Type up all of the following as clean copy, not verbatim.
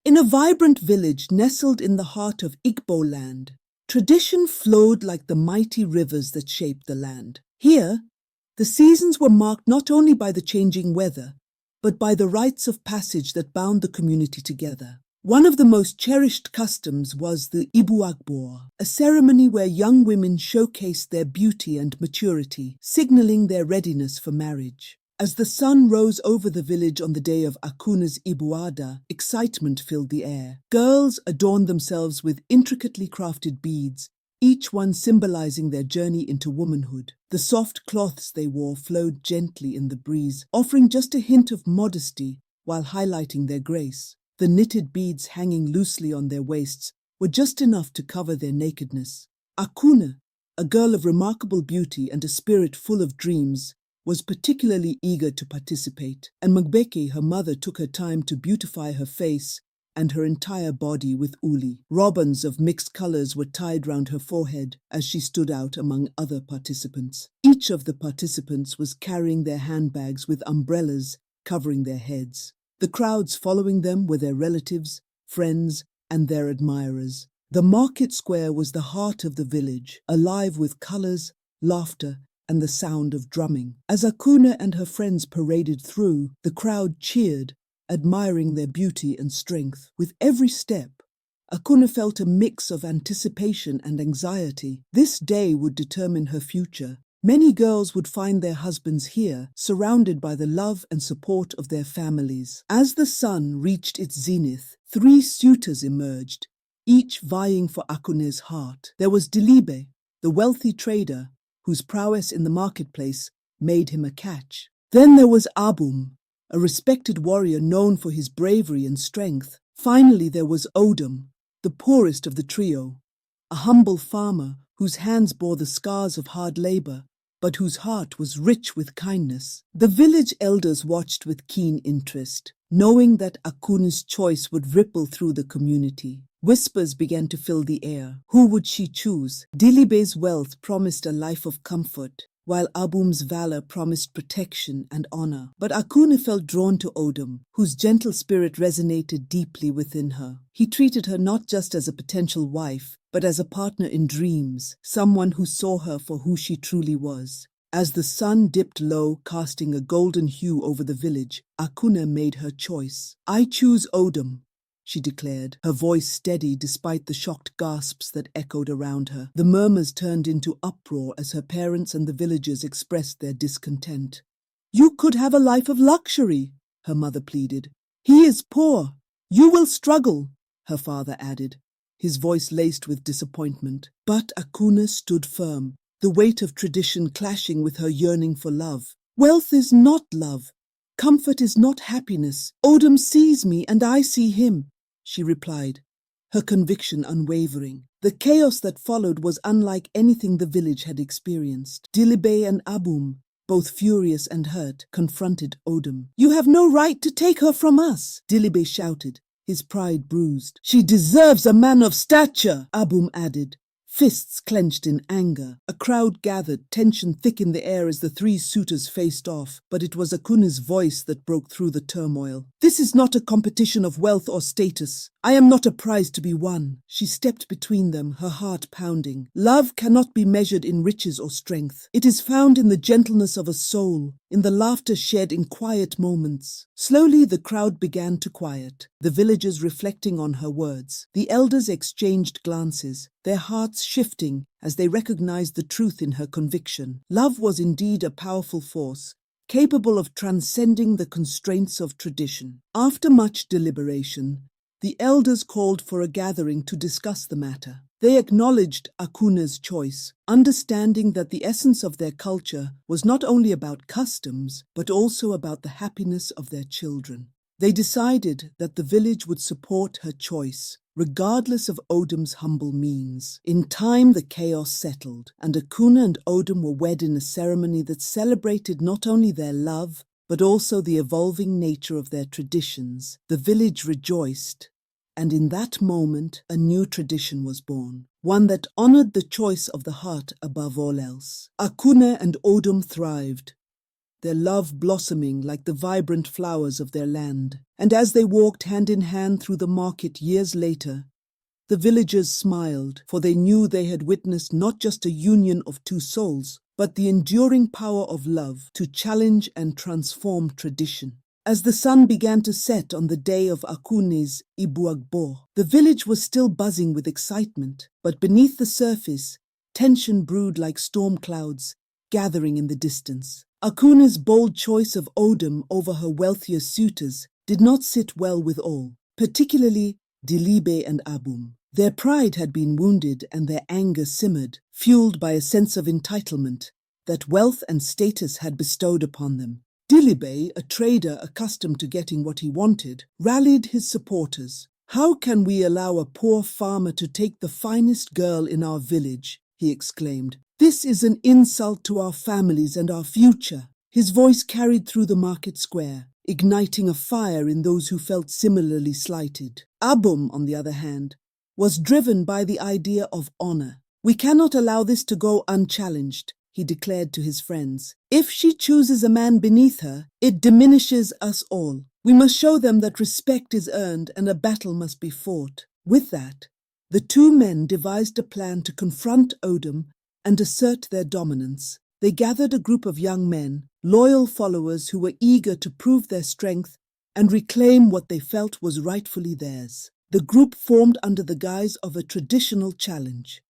In a vibrant village nestled in the heart of Igbo land, tradition flowed like the mighty rivers that shaped the land. Here, the seasons were marked not only by the changing weather, but by the rites of passage that bound the community together. One of the most cherished customs was the Ibuagbor, a ceremony where young women showcased their beauty and maturity, signaling their readiness for marriage. As the sun rose over the village on the day of Akunne's Ibuada, excitement filled the air. Girls adorned themselves with intricately crafted beads, each one symbolizing their journey into womanhood. The soft cloths they wore flowed gently in the breeze, offering just a hint of modesty while highlighting their grace. The knitted beads hanging loosely on their waists were just enough to cover their nakedness. Akunne, a girl of remarkable beauty and a spirit full of dreams, was particularly eager to participate, and Magbeke, her mother, took her time to beautify her face and her entire body with uli. Ribbons of mixed colors were tied round her forehead as she stood out among other participants. Each of the participants was carrying their handbags with umbrellas covering their heads. The crowds following them were their relatives, friends, and their admirers. The market square was the heart of the village, alive with colors, laughter, and the sound of drumming. As Akunne and her friends paraded through, the crowd cheered, admiring their beauty and strength. With every step, Akunne felt a mix of anticipation and anxiety. This day would determine her future. Many girls would find their husbands here, surrounded by the love and support of their families. As the sun reached its zenith, 3 suitors emerged, each vying for Akunne's heart. There was Dilibe, the wealthy trader, whose prowess in the marketplace made him a catch. Then there was Abum, a respected warrior known for his bravery and strength. Finally there was Odum, the poorest of the trio, a humble farmer whose hands bore the scars of hard labor, but whose heart was rich with kindness. The village elders watched with keen interest, knowing that Akunne's choice would ripple through the community. Whispers began to fill the air. Who would she choose? Dilibe's wealth promised a life of comfort, while Abum's valor promised protection and honor. But Akunne felt drawn to Odum, whose gentle spirit resonated deeply within her. He treated her not just as a potential wife, but as a partner in dreams, someone who saw her for who she truly was. As the sun dipped low, casting a golden hue over the village, Akunne made her choice. "I choose Odum," she declared, her voice steady despite the shocked gasps that echoed around her. The murmurs turned into uproar as her parents and the villagers expressed their discontent. "You could have a life of luxury," her mother pleaded. "He is poor. You will struggle," her father added, his voice laced with disappointment. But Akunne stood firm, the weight of tradition clashing with her yearning for love. "Wealth is not love. Comfort is not happiness. Odum sees me and I see him," she replied, her conviction unwavering. The chaos that followed was unlike anything the village had experienced. Dilibe and Abum, both furious and hurt, confronted Odum. "You have no right to take her from us," Dilibe shouted, his pride bruised. "She deserves a man of stature," Abum added, fists clenched in anger. A crowd gathered, tension thick in the air as the 3 suitors faced off, but it was Akunne's voice that broke through the turmoil. "This is not a competition of wealth or status. I am not a prize to be won." She stepped between them, her heart pounding. "Love cannot be measured in riches or strength. It is found in the gentleness of a soul, in the laughter shared in quiet moments." Slowly the crowd began to quiet, the villagers reflecting on her words. The elders exchanged glances, their hearts shifting as they recognized the truth in her conviction. Love was indeed a powerful force, capable of transcending the constraints of tradition. After much deliberation, the elders called for a gathering to discuss the matter. They acknowledged Akunne's choice, understanding that the essence of their culture was not only about customs, but also about the happiness of their children. They decided that the village would support her choice, regardless of Odum's humble means. In time, the chaos settled, and Akunne and Odum were wed in a ceremony that celebrated not only their love, but also the evolving nature of their traditions. The village rejoiced, and in that moment, a new tradition was born, one that honored the choice of the heart above all else. Akunne and Odum thrived, their love blossoming like the vibrant flowers of their land. And as they walked hand in hand through the market years later, the villagers smiled, for they knew they had witnessed not just a union of two souls, but the enduring power of love to challenge and transform tradition. As the sun began to set on the day of Akunne's Ibuagbor, the village was still buzzing with excitement, but beneath the surface, tension brewed like storm clouds, gathering in the distance. Akunne's bold choice of Odum over her wealthier suitors did not sit well with all, particularly Dilibe and Abum. Their pride had been wounded and their anger simmered, fueled by a sense of entitlement that wealth and status had bestowed upon them. Dilibe, a trader accustomed to getting what he wanted, rallied his supporters. "How can we allow a poor farmer to take the finest girl in our village?" he exclaimed. "This is an insult to our families and our future." His voice carried through the market square, igniting a fire in those who felt similarly slighted. Abum, on the other hand, was driven by the idea of honor. "We cannot allow this to go unchallenged," he declared to his friends. "If she chooses a man beneath her, it diminishes us all. We must show them that respect is earned and a battle must be fought." With that, the two men devised a plan to confront Odum and assert their dominance. They gathered a group of young men, loyal followers who were eager to prove their strength and reclaim what they felt was rightfully theirs. The group formed under the guise of a traditional challenge,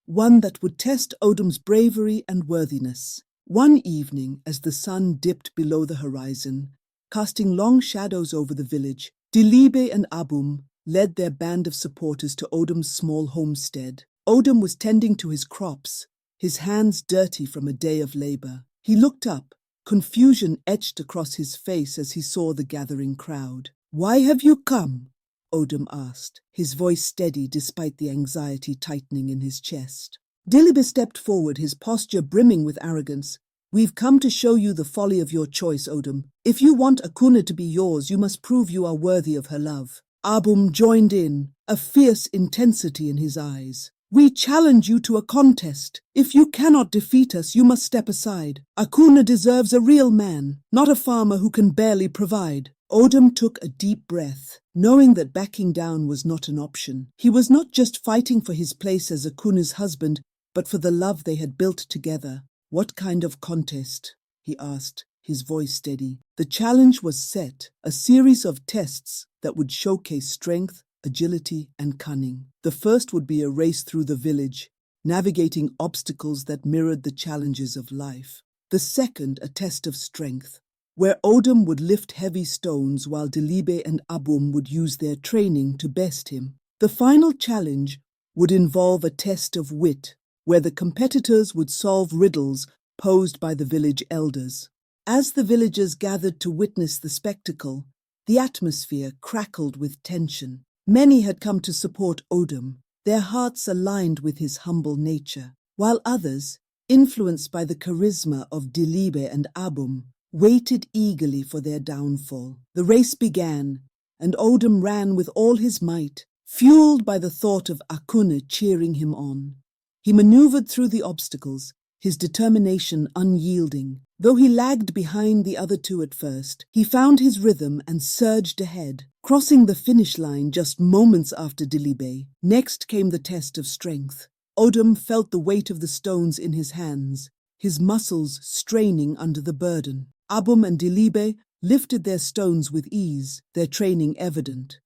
one that would test Odum's bravery and worthiness. One evening, as the sun dipped below the horizon, casting long shadows over the village, Dilibe and Abum led their band of supporters to Odum's small homestead. Odum was tending to his crops, his hands dirty from a day of labor. He looked up, confusion etched across his face as he saw the gathering crowd. "Why have you come?" Odum asked, his voice steady despite the anxiety tightening in his chest. Dilibe stepped forward, his posture brimming with arrogance. "We've come to show you the folly of your choice, Odum. If you want Akunne to be yours, you must prove you are worthy of her love." Abum joined in, a fierce intensity in his eyes. "We challenge you to a contest. If you cannot defeat us, you must step aside. Akunne deserves a real man, not a farmer who can barely provide." Odum took a deep breath, knowing that backing down was not an option. He was not just fighting for his place as Akunne's husband, but for the love they had built together. "What kind of contest?" he asked, his voice steady. The challenge was set, a series of tests that would showcase strength, agility, and cunning. The first would be a race through the village, navigating obstacles that mirrored the challenges of life. The second, a test of strength, where Odum would lift heavy stones while Dilibe and Abum would use their training to best him. The final challenge would involve a test of wit, where the competitors would solve riddles posed by the village elders. As the villagers gathered to witness the spectacle, the atmosphere crackled with tension. Many had come to support Odum, their hearts aligned with his humble nature, while others, influenced by the charisma of Dilibe and Abum, waited eagerly for their downfall. The race began, and Odum ran with all his might, fueled by the thought of Akunne cheering him on. He maneuvered through the obstacles, his determination unyielding. Though he lagged behind the other two at first, he found his rhythm and surged ahead, crossing the finish line just moments after Dilibe. Next came the test of strength. Odum felt the weight of the stones in his hands, his muscles straining under the burden. Abum and Dilibe lifted their stones with ease, their training evident.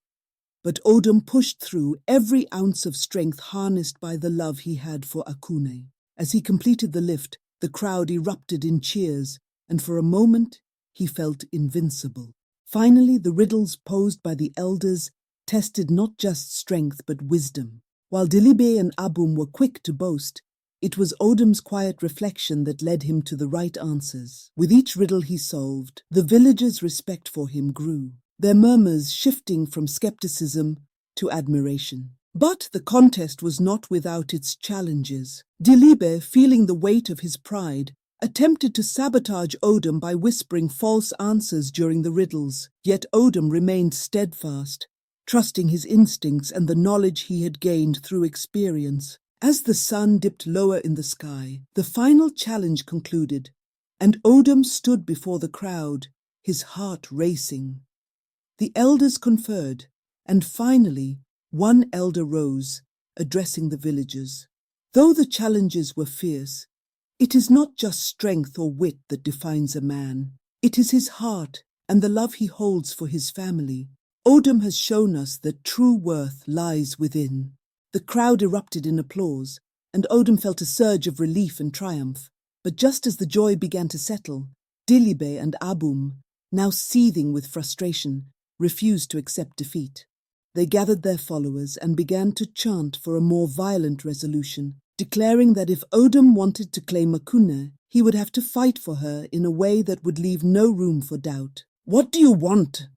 But Odum pushed through, every ounce of strength harnessed by the love he had for Akunne. As he completed the lift, the crowd erupted in cheers, and for a moment he felt invincible. Finally, the riddles posed by the elders tested not just strength but wisdom. While Dilibe and Abum were quick to boast, it was Odum's quiet reflection that led him to the right answers. With each riddle he solved, the villagers' respect for him grew, their murmurs shifting from skepticism to admiration. But the contest was not without its challenges. Dilibe, feeling the weight of his pride, attempted to sabotage Odum by whispering false answers during the riddles. Yet Odum remained steadfast, trusting his instincts and the knowledge he had gained through experience. As the sun dipped lower in the sky, the final challenge concluded, and Odum stood before the crowd, his heart racing. The elders conferred, and finally one elder rose, addressing the villagers. Though the challenges were fierce, it is not just strength or wit that defines a man. It is his heart and the love he holds for his family. Odum has shown us that true worth lies within. The crowd erupted in applause, and Odum felt a surge of relief and triumph. But just as the joy began to settle, Dilibe and Abum, now seething with frustration, refused to accept defeat. They gathered their followers and began to chant for a more violent resolution, declaring that if Odum wanted to claim Akunne, he would have to fight for her in a way that would leave no room for doubt. "What do you want?"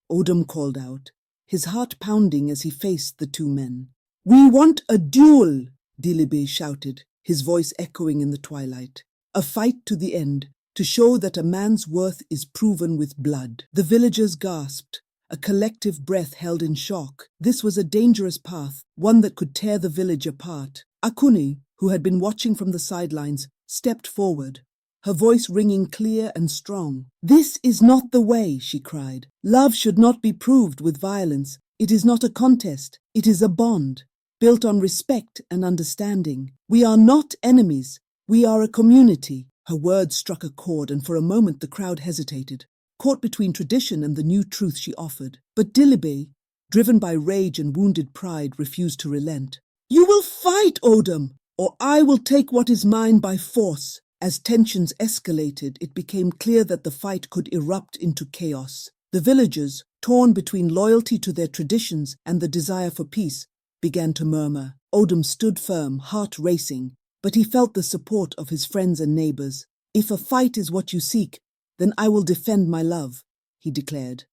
Odum called out, his heart pounding as he faced the two men. "We want a duel," Dilibe shouted, his voice echoing in the twilight. "A fight to the end, to show that a man's worth is proven with blood." The villagers gasped, a collective breath held in shock. This was a dangerous path, one that could tear the village apart. Akunne, who had been watching from the sidelines, stepped forward, her voice ringing clear and strong. "This is not the way," she cried. "Love should not be proved with violence. It is not a contest. It is a bond, built on respect and understanding. We are not enemies. We are a community." Her words struck a chord, and for a moment the crowd hesitated, caught between tradition and the new truth she offered. But Dilibe, driven by rage and wounded pride, refused to relent. "You will fight, Odum, or I will take what is mine by force." As tensions escalated, it became clear that the fight could erupt into chaos. The villagers, torn between loyalty to their traditions and the desire for peace, began to murmur. Odum stood firm, heart racing, but he felt the support of his friends and neighbors. "If a fight is what you seek, then I will defend my love," he declared.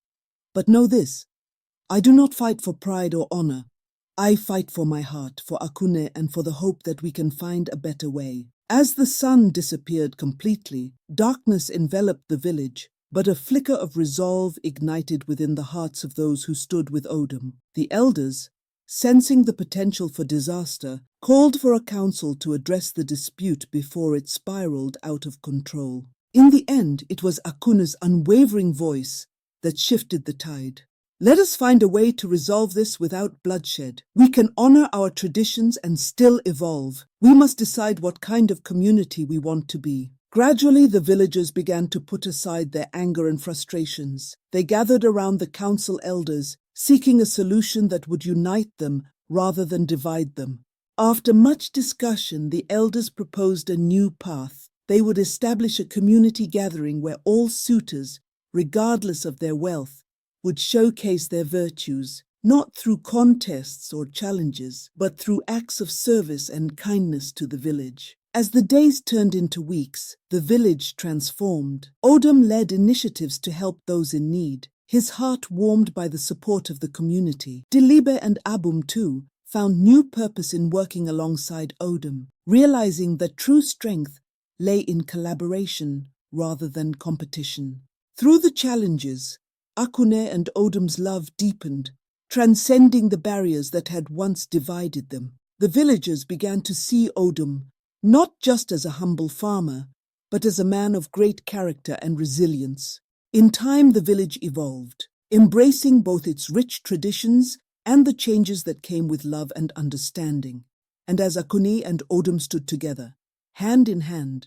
"But know this, I do not fight for pride or honor. I fight for my heart, for Akunne, and for the hope that we can find a better way." As the sun disappeared completely, darkness enveloped the village, but a flicker of resolve ignited within the hearts of those who stood with Odum. The elders, sensing the potential for disaster, called for a council to address the dispute before it spiraled out of control. In the end, it was Akunne's unwavering voice that shifted the tide. "Let us find a way to resolve this without bloodshed. We can honor our traditions and still evolve. We must decide what kind of community we want to be." Gradually, the villagers began to put aside their anger and frustrations. They gathered around the council elders, seeking a solution that would unite them rather than divide them. After much discussion, the elders proposed a new path. They would establish a community gathering where all suitors, regardless of their wealth, would showcase their virtues, not through contests or challenges, but through acts of service and kindness to the village. As the days turned into weeks, the village transformed. Odum led initiatives to help those in need, his heart warmed by the support of the community. Dilibe and Abum, too, found new purpose in working alongside Odum, realizing that true strength lay in collaboration rather than competition. Through the challenges, Akunne and Odum's love deepened, transcending the barriers that had once divided them. The villagers began to see Odum not just as a humble farmer, but as a man of great character and resilience. In time, the village evolved, embracing both its rich traditions and the changes that came with love and understanding. And as Akunne and Odum stood together, hand in hand,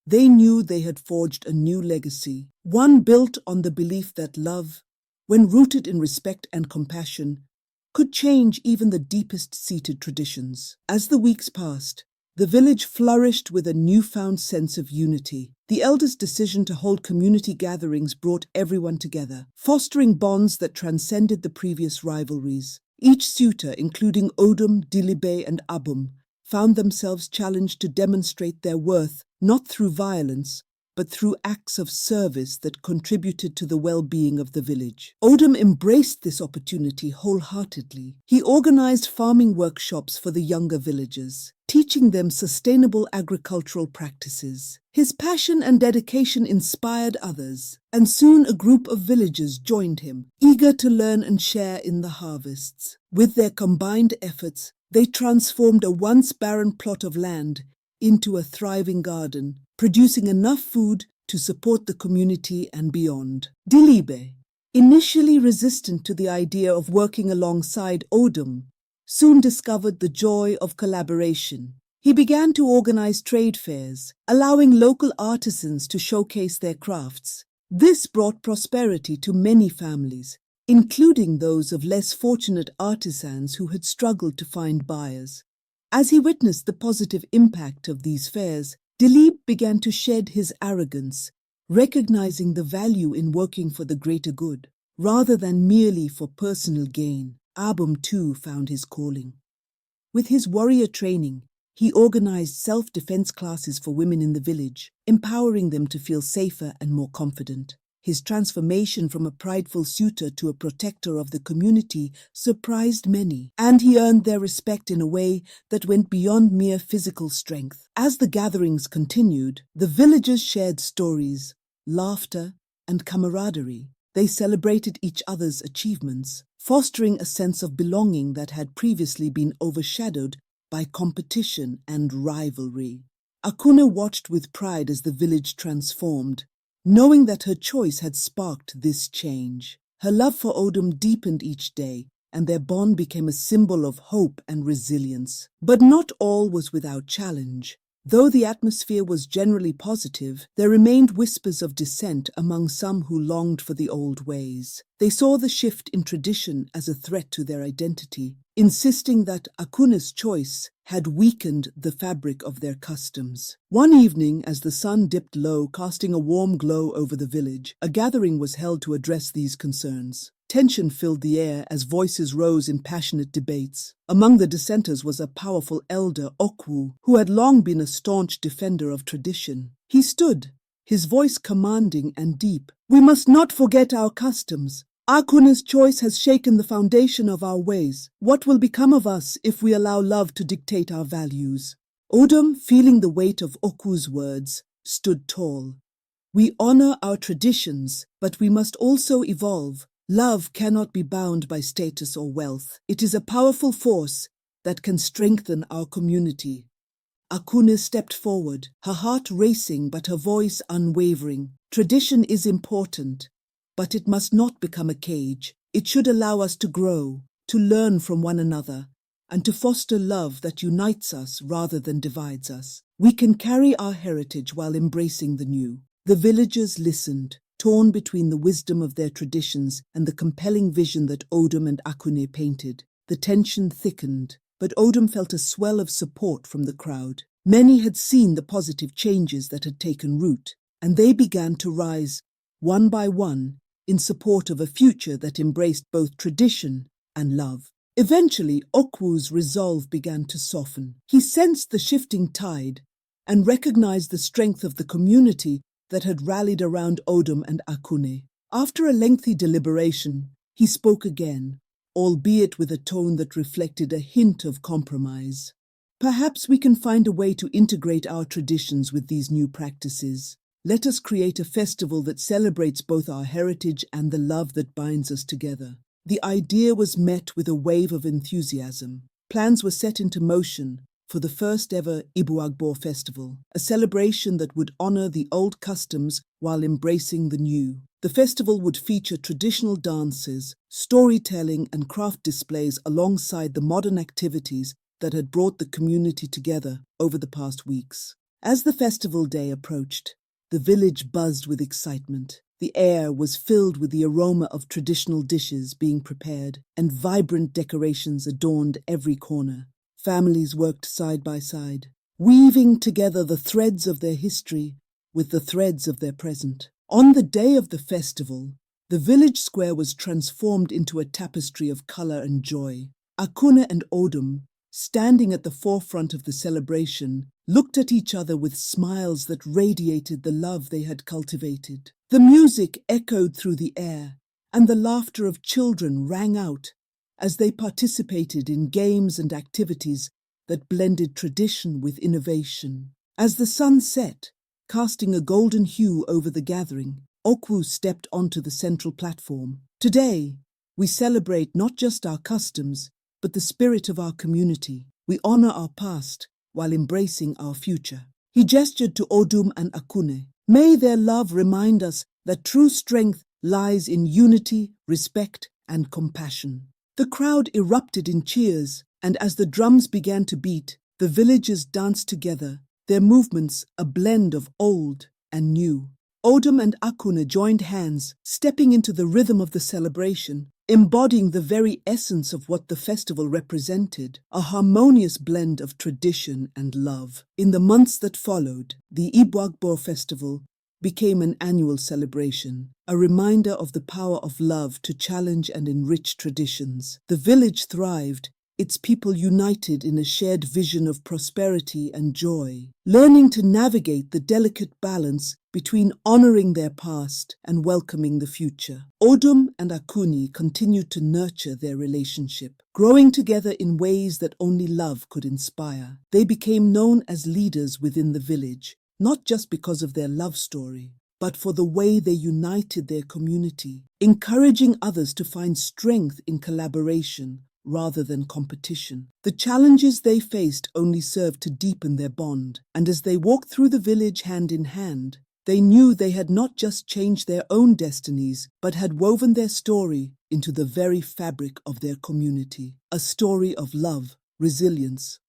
they knew they had forged a new legacy, one built on the belief that love, when rooted in respect and compassion, could change even the deepest-seated traditions. As the weeks passed, the village flourished with a newfound sense of unity. The elders' decision to hold community gatherings brought everyone together, fostering bonds that transcended the previous rivalries. Each suitor, including Odum, Dilibe, and Abum, found themselves challenged to demonstrate their worth not through violence, but through acts of service that contributed to the well-being of the village. Odum embraced this opportunity wholeheartedly. He organized farming workshops for the younger villagers, teaching them sustainable agricultural practices. His passion and dedication inspired others, and soon a group of villagers joined him, eager to learn and share in the harvests. With their combined efforts, they transformed a once barren plot of land into a thriving garden, producing enough food to support the community and beyond. Dilibe, initially resistant to the idea of working alongside Odum, soon discovered the joy of collaboration. He began to organize trade fairs, allowing local artisans to showcase their crafts. This brought prosperity to many families, including those of less fortunate artisans who had struggled to find buyers. As he witnessed the positive impact of these fairs, Dilip began to shed his arrogance, recognizing the value in working for the greater good, rather than merely for personal gain. Abum too found his calling. With his warrior training, he organized self-defense classes for women in the village, empowering them to feel safer and more confident. His transformation from a prideful suitor to a protector of the community surprised many, and he earned their respect in a way that went beyond mere physical strength. As the gatherings continued, the villagers shared stories, laughter, and camaraderie. They celebrated each other's achievements, fostering a sense of belonging that had previously been overshadowed by competition and rivalry. Akunne watched with pride as the village transformed, knowing that her choice had sparked this change. Her love for Odum deepened each day, and their bond became a symbol of hope and resilience. But not all was without challenge. Though the atmosphere was generally positive, there remained whispers of dissent among some who longed for the old ways. They saw the shift in tradition as a threat to their identity, insisting that Akunne's choice had weakened the fabric of their customs. One evening, as the sun dipped low, casting a warm glow over the village, a gathering was held to address these concerns. Tension filled the air as voices rose in passionate debates. Among the dissenters was a powerful elder, Okwu, who had long been a staunch defender of tradition. He stood, his voice commanding and deep. "We must not forget our customs. Akunne's choice has shaken the foundation of our ways. What will become of us if we allow love to dictate our values?" Odum, feeling the weight of Okwu's words, stood tall. "We honor our traditions, but we must also evolve. Love cannot be bound by status or wealth. It is a powerful force that can strengthen our community." Akunne stepped forward, her heart racing but her voice unwavering. "Tradition is important, but it must not become a cage. It should allow us to grow, to learn from one another, and to foster love that unites us rather than divides us. We can carry our heritage while embracing the new." The villagers listened, torn between the wisdom of their traditions and the compelling vision that Odum and Akunne painted. The tension thickened, but Odum felt a swell of support from the crowd. Many had seen the positive changes that had taken root, and they began to rise, one by one, in support of a future that embraced both tradition and love. Eventually, Okwu's resolve began to soften. He sensed the shifting tide and recognized the strength of the community that had rallied around Odum and Akunne. After a lengthy deliberation, he spoke again, albeit with a tone that reflected a hint of compromise. "Perhaps we can find a way to integrate our traditions with these new practices. Let us create a festival that celebrates both our heritage and the love that binds us together." The idea was met with a wave of enthusiasm. Plans were set into motion for the first ever Ibuagbor Festival, a celebration that would honor the old customs while embracing the new. The festival would feature traditional dances, storytelling, and craft displays alongside the modern activities that had brought the community together over the past weeks. As the festival day approached, the village buzzed with excitement. The air was filled with the aroma of traditional dishes being prepared, and vibrant decorations adorned every corner. Families worked side by side, weaving together the threads of their history with the threads of their present. On the day of the festival, the village square was transformed into a tapestry of color and joy. Akunne and Odum, standing at the forefront of the celebration, looked at each other with smiles that radiated the love they had cultivated. The music echoed through the air, and the laughter of children rang out as they participated in games and activities that blended tradition with innovation. As the sun set, casting a golden hue over the gathering, Okwu stepped onto the central platform. "Today, we celebrate not just our customs, but the spirit of our community. We honor our past while embracing our future." He gestured to Odum and Akunne, May their love remind us that true strength lies in unity, respect, and compassion. The crowd erupted in cheers, and as the drums began to beat, the villagers danced together, their movements a blend of old and new. Odum and Akunne joined hands, stepping into the rhythm of the celebration, embodying the very essence of what the festival represented, a harmonious blend of tradition and love. In the months that followed, the Ibuagbor Festival became an annual celebration, a reminder of the power of love to challenge and enrich traditions. The village thrived, its people united in a shared vision of prosperity and joy, learning to navigate the delicate balance between honoring their past and welcoming the future. Odum and Akunne continued to nurture their relationship, growing together in ways that only love could inspire. They became known as leaders within the village, not just because of their love story, but for the way they united their community, encouraging others to find strength in collaboration rather than competition. The challenges they faced only served to deepen their bond, and as they walked through the village hand in hand, they knew they had not just changed their own destinies, but had woven their story into the very fabric of their community, a story of love, resilience,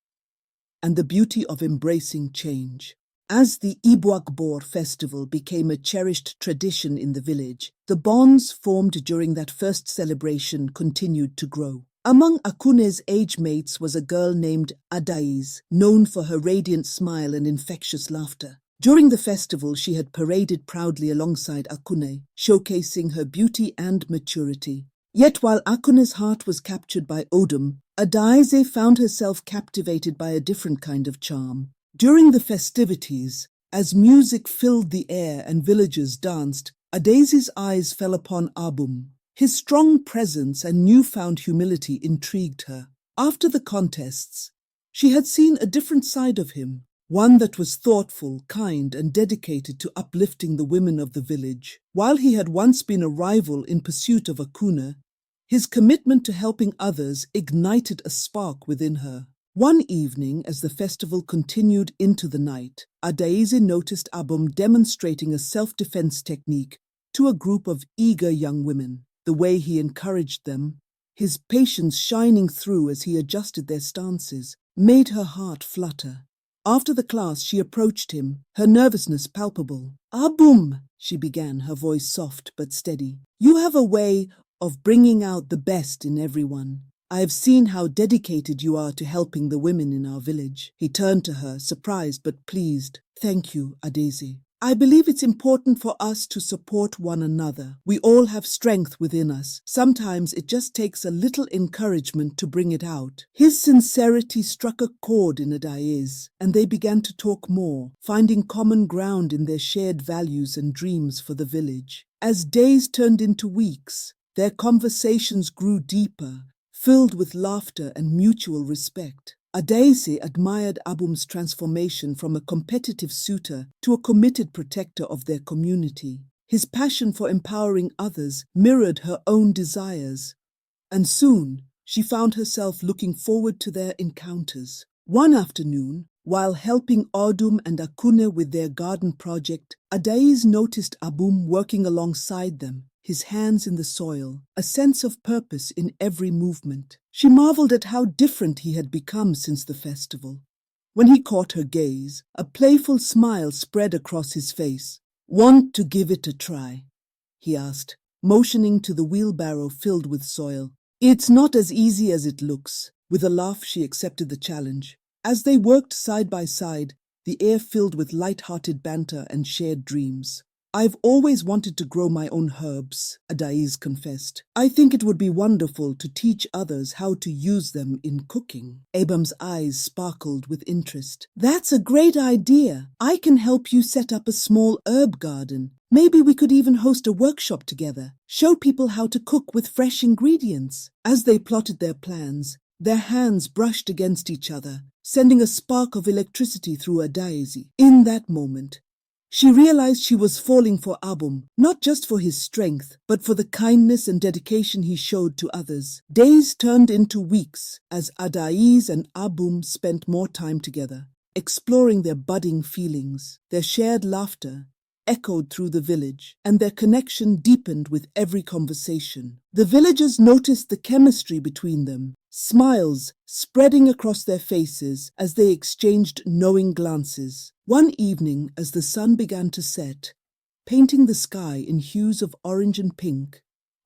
and the beauty of embracing change. As the Ibuagbor Festival became a cherished tradition in the village, the bonds formed during that first celebration continued to grow. Among Akunne's age mates was a girl named Adais, known for her radiant smile and infectious laughter. During the festival, she had paraded proudly alongside Akunne, showcasing her beauty and maturity. Yet while Akunne's heart was captured by Odum, Adais found herself captivated by a different kind of charm. During the festivities, as music filled the air and villagers danced, Adais's eyes fell upon Odum. His strong presence and newfound humility intrigued her. After the contests, she had seen a different side of him, one that was thoughtful, kind, and dedicated to uplifting the women of the village. While he had once been a rival in pursuit of Akunne, his commitment to helping others ignited a spark within her. One evening, as the festival continued into the night, Adais noticed Odum demonstrating a self-defense technique to a group of eager young women. The way he encouraged them, his patience shining through as he adjusted their stances, made her heart flutter. After the class, she approached him, her nervousness palpable. "Odum," she began, her voice soft but steady, "you have a way of bringing out the best in everyone. I have seen how dedicated you are to helping the women in our village." He turned to her, surprised but pleased. "Thank you, Adesi. I believe it's important for us to support one another. We all have strength within us. Sometimes it just takes a little encouragement to bring it out." His sincerity struck a chord in Adais, and they began to talk more, finding common ground in their shared values and dreams for the village. As days turned into weeks, their conversations grew deeper, filled with laughter and mutual respect. Adesi admired Odum's transformation from a competitive suitor to a committed protector of their community. His passion for empowering others mirrored her own desires, and soon she found herself looking forward to their encounters. One afternoon, while helping Odum and Akunne with their garden project, Adais noticed Odum working alongside them, his hands in the soil, a sense of purpose in every movement. She marveled at how different he had become since the festival. When he caught her gaze, a playful smile spread across his face. "Want to give it a try?" he asked, motioning to the wheelbarrow filled with soil. "It's not as easy as it looks." With a laugh, she accepted the challenge. As they worked side by side, the air filled with light-hearted banter and shared dreams. "I've always wanted to grow my own herbs," Adais confessed. "I think it would be wonderful to teach others how to use them in cooking." Odum's eyes sparkled with interest. "That's a great idea. I can help you set up a small herb garden. Maybe we could even host a workshop together, show people how to cook with fresh ingredients." As they plotted their plans, their hands brushed against each other, sending a spark of electricity through Adais. In that moment, she realized she was falling for Odum, not just for his strength, but for the kindness and dedication he showed to others. Days turned into weeks as Adais and Odum spent more time together, exploring their budding feelings. Their shared laughter echoed through the village, and their connection deepened with every conversation. The villagers noticed the chemistry between them, smiles spreading across their faces as they exchanged knowing glances. One evening, as the sun began to set, painting the sky in hues of orange and pink,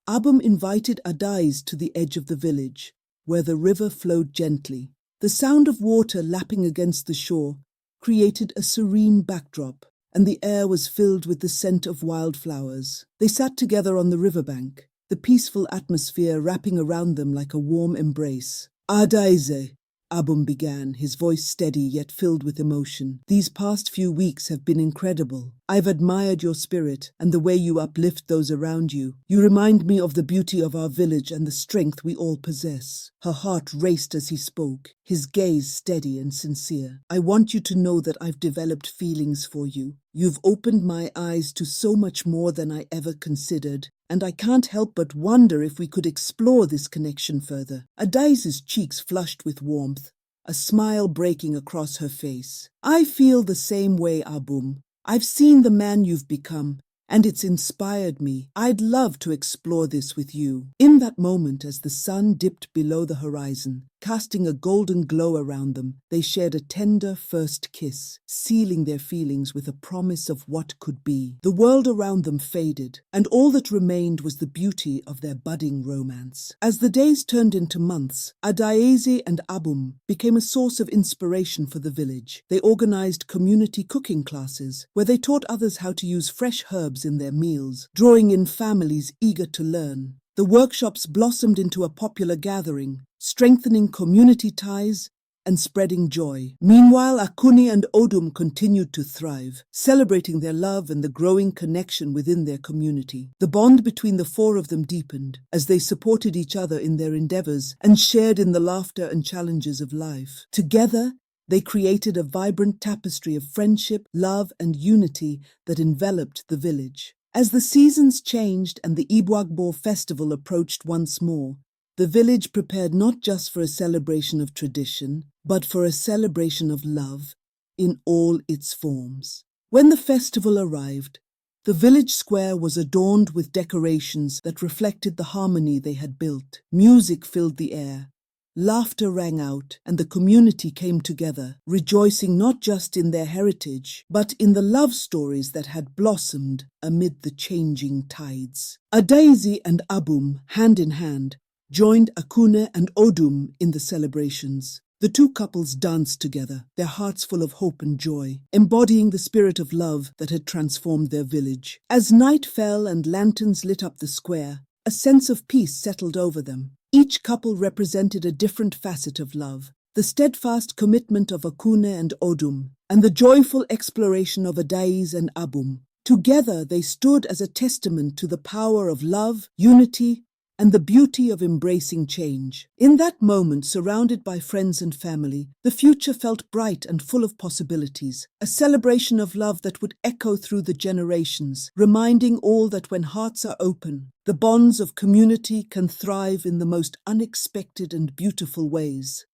Odum invited Adais to the edge of the village, where the river flowed gently. The sound of water lapping against the shore created a serene backdrop, and the air was filled with the scent of wildflowers. They sat together on the riverbank, the peaceful atmosphere wrapping around them like a warm embrace. Adaise, Odum began, his voice steady yet filled with emotion. These past few weeks have been incredible. I've admired your spirit and the way you uplift those around you. You remind me of the beauty of our village and the strength we all possess. Her heart raced as he spoke, his gaze steady and sincere. I want you to know that I've developed feelings for you. You've opened my eyes to so much more than I ever considered, and I can't help but wonder if we could explore this connection further. Adaise's cheeks flushed with warmth, a smile breaking across her face. I feel the same way, Odum. I've seen the man you've become, and it's inspired me. I'd love to explore this with you. In that moment, as the sun dipped below the horizon, casting a golden glow around them, they shared a tender first kiss, sealing their feelings with a promise of what could be. The world around them faded, and all that remained was the beauty of their budding romance. As the days turned into months, Adaeze and Odum became a source of inspiration for the village. They organized community cooking classes, where they taught others how to use fresh herbs in their meals, drawing in families eager to learn. The workshops blossomed into a popular gathering, strengthening community ties and spreading joy. Meanwhile, Akunne and Odum continued to thrive, celebrating their love and the growing connection within their community. The bond between the four of them deepened as they supported each other in their endeavors and shared in the laughter and challenges of life. Together, they created a vibrant tapestry of friendship, love, and unity that enveloped the village. As the seasons changed and the Ibuagbor Festival approached once more, the village prepared not just for a celebration of tradition, but for a celebration of love in all its forms. When the festival arrived, the village square was adorned with decorations that reflected the harmony they had built. Music filled the air. Laughter rang out, and the community came together, rejoicing not just in their heritage, but in the love stories that had blossomed amid the changing tides. Adaise and Odum, hand in hand, joined Akunne and Odum in the celebrations. The two couples danced together, their hearts full of hope and joy, embodying the spirit of love that had transformed their village. As night fell and lanterns lit up the square, a sense of peace settled over them. Each couple represented a different facet of love: the steadfast commitment of Akunne and Odum, and the joyful exploration of Adaise and Odum. Together they stood as a testament to the power of love, unity, and the beauty of embracing change. In that moment, surrounded by friends and family, the future felt bright and full of possibilities, a celebration of love that would echo through the generations, reminding all that when hearts are open, the bonds of community can thrive in the most unexpected and beautiful ways.